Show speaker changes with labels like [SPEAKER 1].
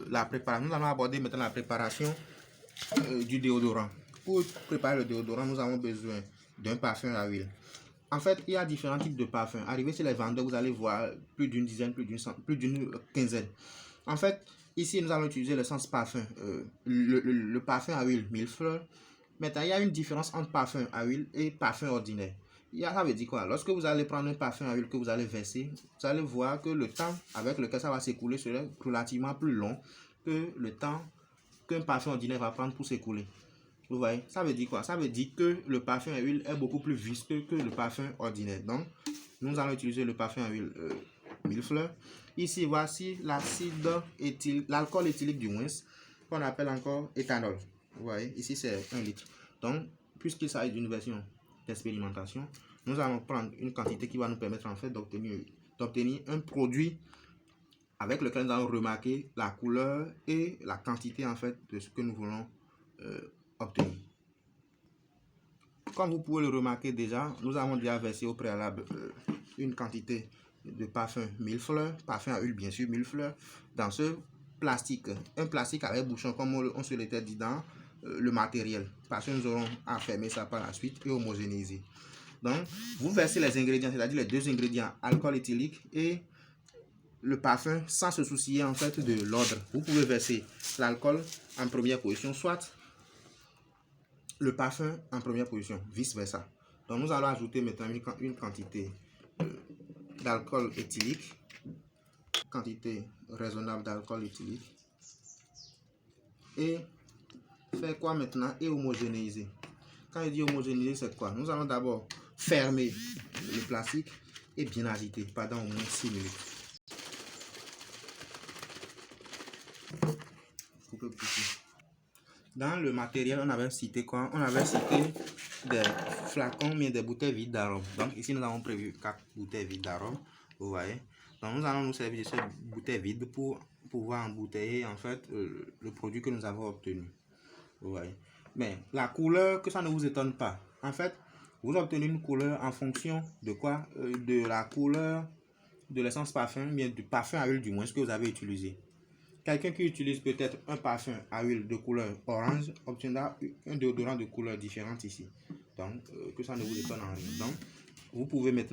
[SPEAKER 1] la préparation. Nous allons aborder maintenant la préparation du déodorant. Pour préparer le déodorant, nous avons besoin d'un parfum à huile. En fait, il y a différents types de parfums. Arrivé chez les vendeurs, vous allez voir plus d'une dizaine, plus d'une quinzaine. En fait, ici, nous allons utiliser l'essence parfum, le parfum à huile millefleurs. Maintenant, il y a une différence entre parfum à huile et parfum ordinaire. Ça veut dire quoi? Lorsque vous allez prendre un parfum à huile que vous allez verser, vous allez voir que le temps avec lequel ça va s'écouler sera relativement plus long que le temps qu'un parfum ordinaire va prendre pour s'écouler. Vous voyez? Ça veut dire quoi? Ça veut dire que le parfum à huile est beaucoup plus visqueux que le parfum ordinaire. Donc, nous allons utiliser le parfum à huile millefleurs. Ici, voici l'alcool éthylique du moins, qu'on appelle encore éthanol. Vous voyez? Ici, c'est 1 litre. Donc, puisqu'il s'agit d'une version d'expérimentation, nous allons prendre une quantité qui va nous permettre en fait d'obtenir un produit avec lequel nous allons remarquer la couleur et la quantité en fait de ce que nous voulons obtenir. Comme vous pouvez le remarquer déjà, nous avons déjà versé au préalable une quantité de parfum millefleurs, parfum à huile bien sûr millefleurs, dans ce plastique, un plastique avec bouchon comme on se l'était dit dans le matériel, parce que nous aurons à fermer ça par la suite et homogénéiser. Donc, vous versez les ingrédients, c'est-à-dire les deux ingrédients, alcool éthylique et le parfum, sans se soucier en fait de l'ordre. Vous pouvez verser l'alcool en première position, soit le parfum en première position, vice versa. Donc, nous allons ajouter maintenant une quantité d'alcool éthylique, quantité raisonnable d'alcool éthylique, et faire quoi maintenant? Et homogénéiser. Quand je dis homogénéiser, c'est quoi? Nous allons d'abord fermer le plastique et bien agiter pendant au moins 6 minutes. Dans le matériel, on avait cité quoi? On avait cité des flacons, mais des bouteilles vides d'arôme. Donc ici, nous avons prévu 4 bouteilles vides d'arôme. Vous voyez? Donc nous allons nous servir de ces bouteilles vides pour pouvoir embouteiller en fait le produit que nous avons obtenu. Vous voyez? Mais la couleur, que ça ne vous étonne pas. En fait, vous obtenez une couleur en fonction de quoi? De la couleur de l'essence parfum, bien du parfum à huile du moins que vous avez utilisé. Quelqu'un qui utilise peut-être un parfum à huile de couleur orange obtiendra un déodorant de couleur différente ici. Donc, que ça ne vous étonne en rien. Donc, vous pouvez maintenant